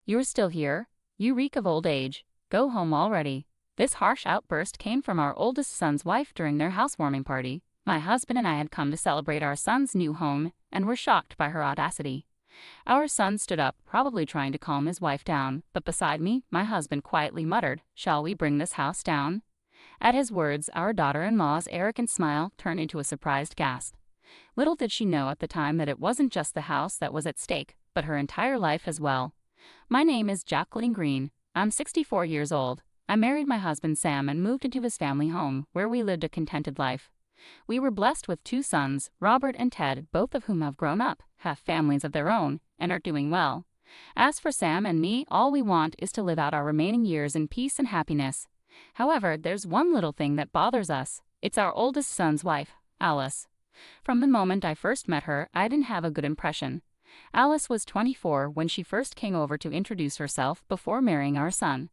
You're still here? You reek of old age. Go home already." This harsh outburst came from our oldest son's wife during their housewarming party. My husband and I had come to celebrate our son's new home and were shocked by her audacity. Our son stood up, probably trying to calm his wife down, but beside me, my husband quietly muttered, "Shall we bring this house down?" At his words, our daughter-in-law's arrogant smile turned into a surprised gasp. Little did she know at the time that it wasn't just the house that was at stake, but her entire life as well. My name is Jacqueline Green. I'm 64 years old. I married my husband Sam and moved into his family home, where we lived a contented life. We were blessed with 2 sons, Robert and Ted, both of whom have grown up, have families of their own, and are doing well. As for Sam and me, all we want is to live out our remaining years in peace and happiness. However, there's one little thing that bothers us. It's our oldest son's wife, Alice. From the moment I first met her, I didn't have a good impression. Alice was 24 when she first came over to introduce herself before marrying our son.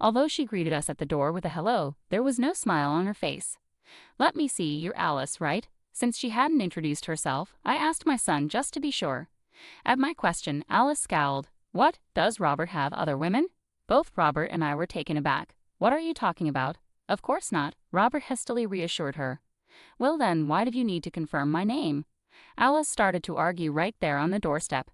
Although she greeted us at the door with a hello, there was no smile on her face. "Let me see, you're Alice, right?" Since she hadn't introduced herself, I asked my son just to be sure. At my question, Alice scowled. "What, does Robert have other women?" Both Robert and I were taken aback. "What are you talking about?" "Of course not," Robert hastily reassured her. "Well then, why did you need to confirm my name?" Alice started to argue right there on the doorstep.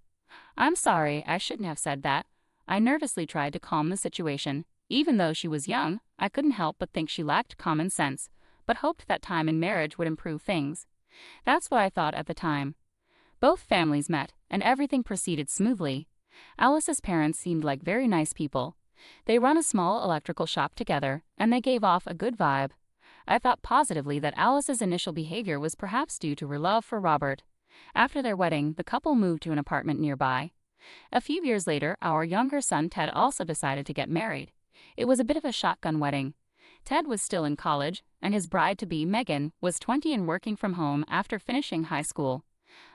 "I'm sorry, I shouldn't have said that." I nervously tried to calm the situation. Even though she was young, I couldn't help but think she lacked common sense, but hoped that time in marriage would improve things. That's what I thought at the time. Both families met, and everything proceeded smoothly. Alice's parents seemed like very nice people. They run a small electrical shop together, and they gave off a good vibe. I thought positively that Alice's initial behavior was perhaps due to her love for Robert. After their wedding, the couple moved to an apartment nearby. A few years later, our younger son Ted also decided to get married. It was a bit of a shotgun wedding. Ted was still in college, and his bride-to-be, Megan, was 20 and working from home after finishing high school.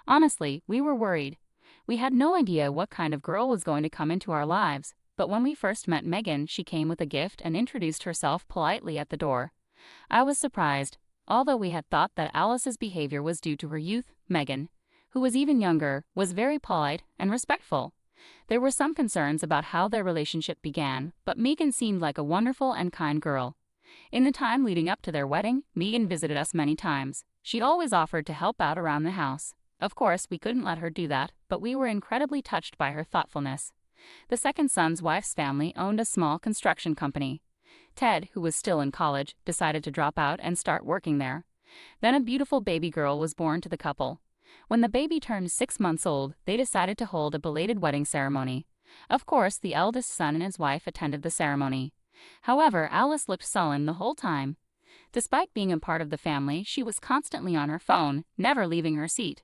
Honestly, we were worried. We had no idea what kind of girl was going to come into our lives, but when we first met Megan, she came with a gift and introduced herself politely at the door. I was surprised. Although we had thought that Alice's behavior was due to her youth, Megan, who was even younger, was very polite and respectful. There were some concerns about how their relationship began, but Megan seemed like a wonderful and kind girl. In the time leading up to their wedding, Megan visited us many times. She always offered to help out around the house. Of course, we couldn't let her do that, but we were incredibly touched by her thoughtfulness. The second son's wife's family owned a small construction company. Ted, who was still in college, decided to drop out and start working there. Then a beautiful baby girl was born to the couple. When the baby turned 6 months old, they decided to hold a belated wedding ceremony. Of course, the eldest son and his wife attended the ceremony. However, Alice looked sullen the whole time. Despite being a part of the family, she was constantly on her phone, never leaving her seat.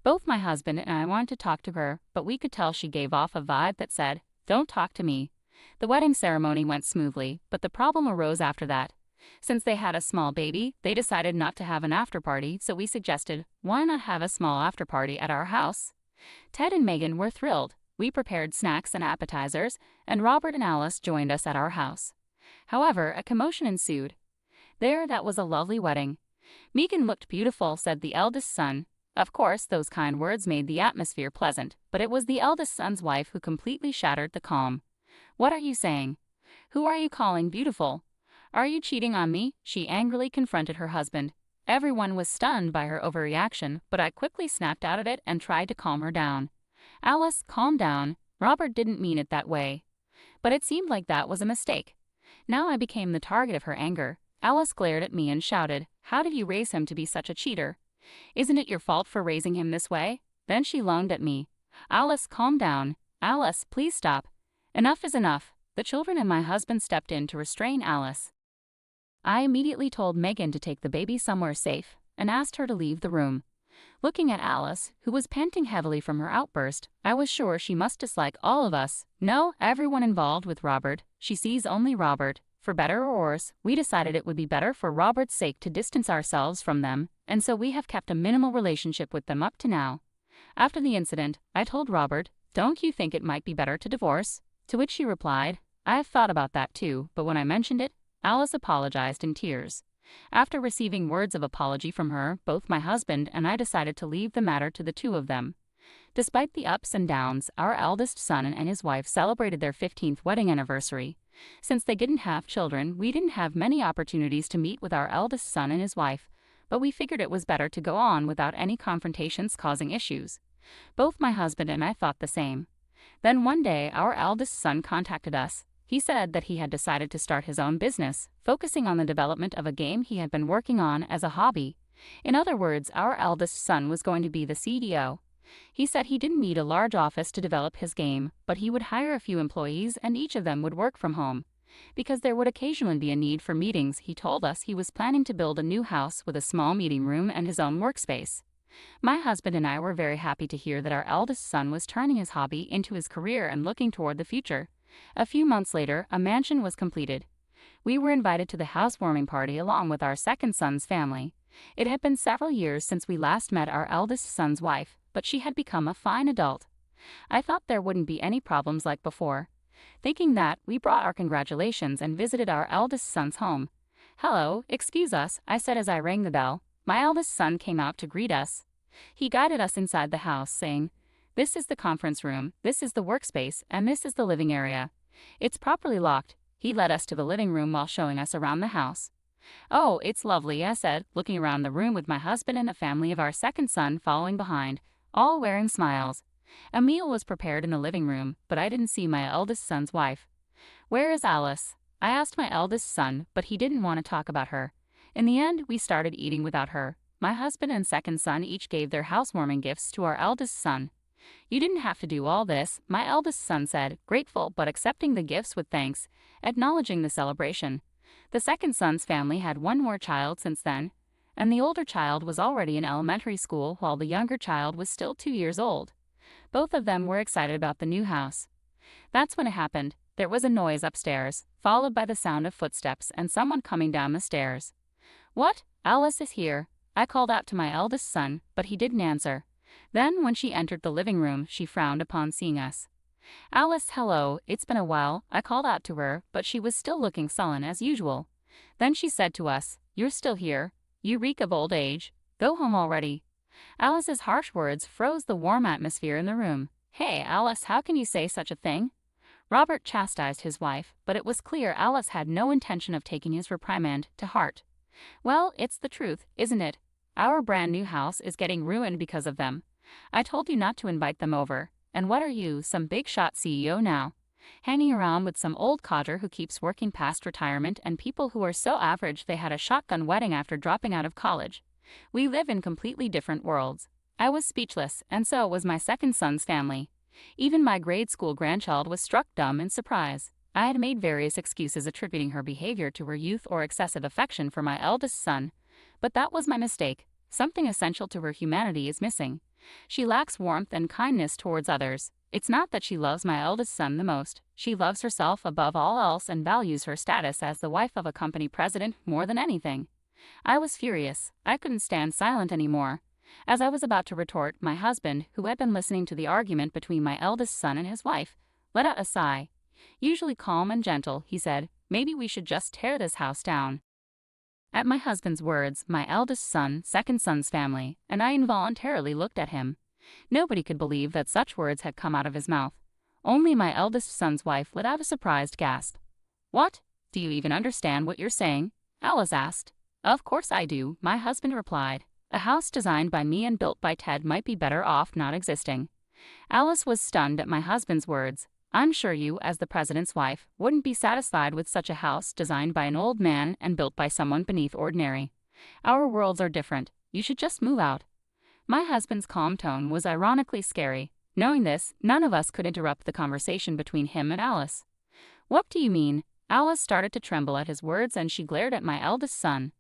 Both my husband and I wanted to talk to her, but we could tell she gave off a vibe that said, "Don't talk to me." The wedding ceremony went smoothly, but the problem arose after that. Since they had a small baby, they decided not to have an after-party, so we suggested, why not have a small after-party at our house? Ted and Megan were thrilled. We prepared snacks and appetizers, and Robert and Alice joined us at our house. However, a commotion ensued. That was a lovely wedding. "Megan looked beautiful," said the eldest son. Of course, those kind words made the atmosphere pleasant, but it was the eldest son's wife who completely shattered the calm. "What are you saying? Who are you calling beautiful? Are you cheating on me?" she angrily confronted her husband. Everyone was stunned by her overreaction, but I quickly snapped out of it and tried to calm her down. "Alice, calm down. Robert didn't mean it that way." But it seemed like that was a mistake. Now I became the target of her anger. Alice glared at me and shouted, "How did you raise him to be such a cheater? Isn't it your fault for raising him this way?" Then she lunged at me. "Alice, calm down. Alice, please stop. Enough is enough." The children and my husband stepped in to restrain Alice. I immediately told Megan to take the baby somewhere safe and asked her to leave the room. Looking at Alice, who was panting heavily from her outburst, I was sure she must dislike all of us. No, everyone involved with Robert. She sees only Robert. For better or worse, we decided it would be better for Robert's sake to distance ourselves from them, and so we have kept a minimal relationship with them up to now. After the incident, I told Robert, "Don't you think it might be better to divorce?" To which she replied, "I have thought about that too," but when I mentioned it, Alice apologized in tears. After receiving words of apology from her, both my husband and I decided to leave the matter to the two of them. Despite the ups and downs, our eldest son and his wife celebrated their 15th wedding anniversary. Since they didn't have children, we didn't have many opportunities to meet with our eldest son and his wife, but we figured it was better to go on without any confrontations causing issues. Both my husband and I thought the same. Then one day, our eldest son contacted us. He said that he had decided to start his own business, focusing on the development of a game he had been working on as a hobby. In other words, our eldest son was going to be the CEO. He said he didn't need a large office to develop his game, but he would hire a few employees and each of them would work from home. Because there would occasionally be a need for meetings, he told us he was planning to build a new house with a small meeting room and his own workspace. My husband and I were very happy to hear that our eldest son was turning his hobby into his career and looking toward the future. A few months later, a mansion was completed. We were invited to the housewarming party along with our second son's family. It had been several years since we last met our eldest son's wife, but she had become a fine adult. I thought there wouldn't be any problems like before. Thinking that, we brought our congratulations and visited our eldest son's home. "Hello, excuse us," I said as I rang the bell. My eldest son came out to greet us. He guided us inside the house, saying, "This is the conference room, this is the workspace, and this is the living area. It's properly locked." He led us to the living room while showing us around the house. "Oh, it's lovely," I said, looking around the room with my husband and the family of our second son following behind, all wearing smiles. A meal was prepared in the living room, but I didn't see my eldest son's wife. "Where is Alice?" I asked my eldest son, but he didn't want to talk about her. In the end, we started eating without her. My husband and second son each gave their housewarming gifts to our eldest son. "You didn't have to do all this," my eldest son said, grateful but accepting the gifts with thanks, acknowledging the celebration. The second son's family had one more child since then, and the older child was already in elementary school while the younger child was still 2 years old. Both of them were excited about the new house. That's when it happened. There was a noise upstairs, followed by the sound of footsteps and someone coming down the stairs. "What? Alice is here," I called out to my eldest son, but he didn't answer. Then, when she entered the living room, she frowned upon seeing us. "Alice, hello, it's been a while," I called out to her, but she was still looking sullen as usual. Then she said to us, "You're still here. You reek of old age. Go home already." Alice's harsh words froze the warm atmosphere in the room. "Hey, Alice, how can you say such a thing?" Robert chastised his wife, but it was clear Alice had no intention of taking his reprimand to heart. "Well, it's the truth, isn't it? Our brand new house is getting ruined because of them. I told you not to invite them over. And what are you, some big shot CEO now? Hanging around with some old codger who keeps working past retirement and people who are so average they had a shotgun wedding after dropping out of college. We live in completely different worlds." I was speechless, and so was my second son's family. Even my grade school grandchild was struck dumb in surprise. I had made various excuses attributing her behavior to her youth or excessive affection for my eldest son. But that was my mistake. Something essential to her humanity is missing. She lacks warmth and kindness towards others. It's not that she loves my eldest son the most. She loves herself above all else and values her status as the wife of a company president more than anything. I was furious. I couldn't stand silent anymore. As I was about to retort, my husband, who had been listening to the argument between my eldest son and his wife, let out a sigh. Usually calm and gentle, he said, "Maybe we should just tear this house down." At my husband's words, my eldest son, second son's family, and I involuntarily looked at him. Nobody could believe that such words had come out of his mouth. Only my eldest son's wife let out a surprised gasp. "What? Do you even understand what you're saying?" Alice asked. "Of course I do," my husband replied. "A house designed by me and built by Ted might be better off not existing." Alice was stunned at my husband's words. "I'm sure you, as the president's wife, wouldn't be satisfied with such a house designed by an old man and built by someone beneath ordinary. Our worlds are different. You should just move out." My husband's calm tone was ironically scary. Knowing this, none of us could interrupt the conversation between him and Alice. "What do you mean?" Alice started to tremble at his words and she glared at my eldest son.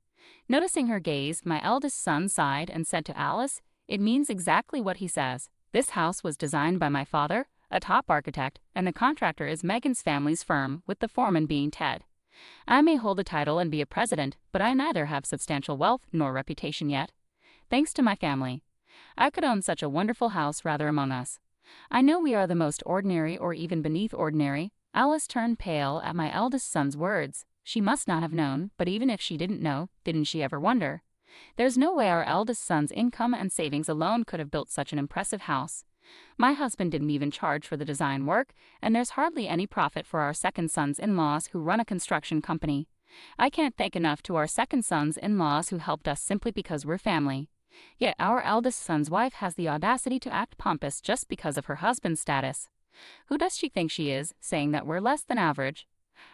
Noticing her gaze, my eldest son sighed and said to Alice, "It means exactly what he says. This house was designed by my father, a top architect, and the contractor is Megan's family's firm, with the foreman being Ted. I may hold a title and be a president, but I neither have substantial wealth nor reputation yet. Thanks to my family. I could own such a wonderful house rather among us. I know we are the most ordinary or even beneath ordinary." Alice turned pale at my eldest son's words. She must not have known, but even if she didn't know, didn't she ever wonder? There's no way our eldest son's income and savings alone could have built such an impressive house. My husband didn't even charge for the design work, and there's hardly any profit for our second son's in-laws who run a construction company. I can't thank enough to our second son's in-laws who helped us simply because we're family. Yet our eldest son's wife has the audacity to act pompous just because of her husband's status. Who does she think she is, saying that we're less than average?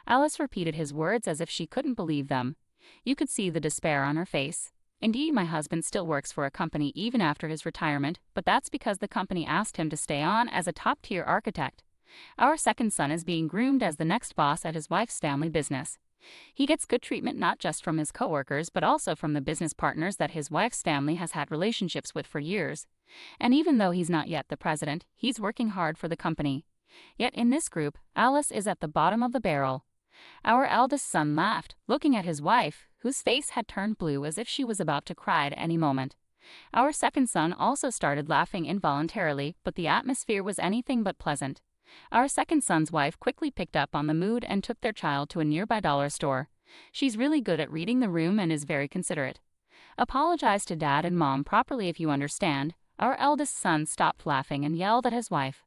Alice repeated his words as if she couldn't believe them. You could see the despair on her face. Indeed, my husband still works for a company even after his retirement, but that's because the company asked him to stay on as a top-tier architect. Our second son is being groomed as the next boss at his wife's family business. He gets good treatment not just from his coworkers but also from the business partners that his wife's family has had relationships with for years. And even though he's not yet the president, he's working hard for the company. Yet in this group, Alice is at the bottom of the barrel. Our eldest son laughed, looking at his wife, whose face had turned blue as if she was about to cry at any moment. Our second son also started laughing involuntarily, but the atmosphere was anything but pleasant. Our second son's wife quickly picked up on the mood and took their child to a nearby dollar store. She's really good at reading the room and is very considerate. Apologize to Dad and Mom properly if you understand. Our eldest son stopped laughing and yelled at his wife.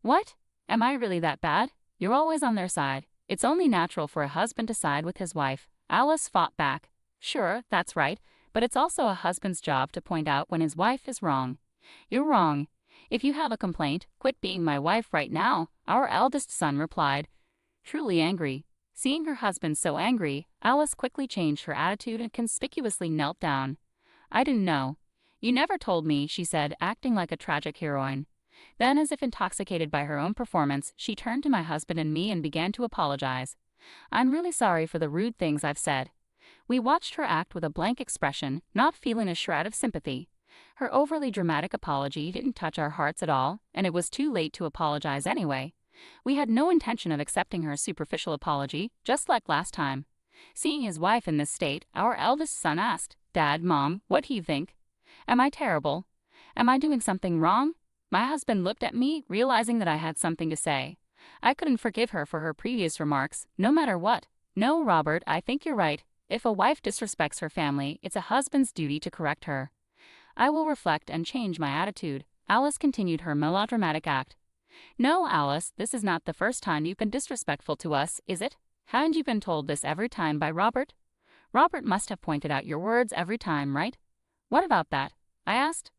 What? Am I really that bad? You're always on their side. It's only natural for a husband to side with his wife. Alice fought back. Sure, that's right, but it's also a husband's job to point out when his wife is wrong. You're wrong. If you have a complaint, quit being my wife right now, our eldest son replied, truly angry. Seeing her husband so angry, Alice quickly changed her attitude and conspicuously knelt down. I didn't know. You never told me, she said, acting like a tragic heroine. Then, as if intoxicated by her own performance, she turned to my husband and me and began to apologize. I'm really sorry for the rude things I've said. We watched her act with a blank expression, not feeling a shred of sympathy. Her overly dramatic apology didn't touch our hearts at all, and it was too late to apologize anyway. We had no intention of accepting her superficial apology, just like last time. Seeing his wife in this state, our eldest son asked, Dad, Mom, what do you think? Am I terrible? Am I doing something wrong? My husband looked at me, realizing that I had something to say. I couldn't forgive her for her previous remarks, no matter what. No, Robert, I think you're right. If a wife disrespects her family, it's a husband's duty to correct her. I will reflect and change my attitude. Alice continued her melodramatic act. No, Alice, this is not the first time you've been disrespectful to us, is it? Haven't you been told this every time by Robert? Robert must have pointed out your words every time, right? What about that? I asked.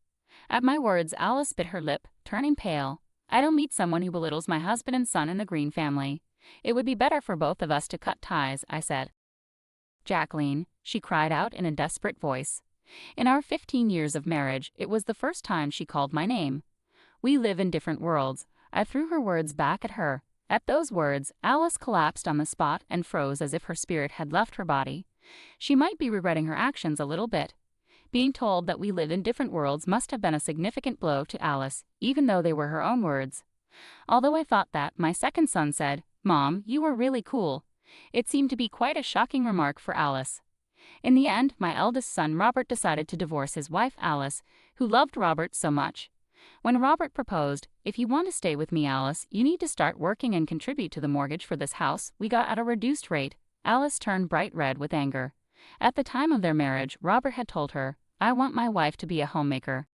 At my words, Alice bit her lip, turning pale. I don't meet someone who belittles my husband and son in the Green family. It would be better for both of us to cut ties, I said. Jacqueline, she cried out in a desperate voice. In our 15 years of marriage, it was the first time she called my name. We live in different worlds. I threw her words back at her. At those words, Alice collapsed on the spot and froze as if her spirit had left her body. She might be regretting her actions a little bit. Being told that we live in different worlds must have been a significant blow to Alice, even though they were her own words. Although I thought that, my second son said, Mom, you were really cool. It seemed to be quite a shocking remark for Alice. In the end, my eldest son Robert decided to divorce his wife Alice, who loved Robert so much. When Robert proposed, if you want to stay with me, Alice, you need to start working and contribute to the mortgage for this house we got at a reduced rate, Alice turned bright red with anger. At the time of their marriage, Robert had told her, I want my wife to be a homemaker.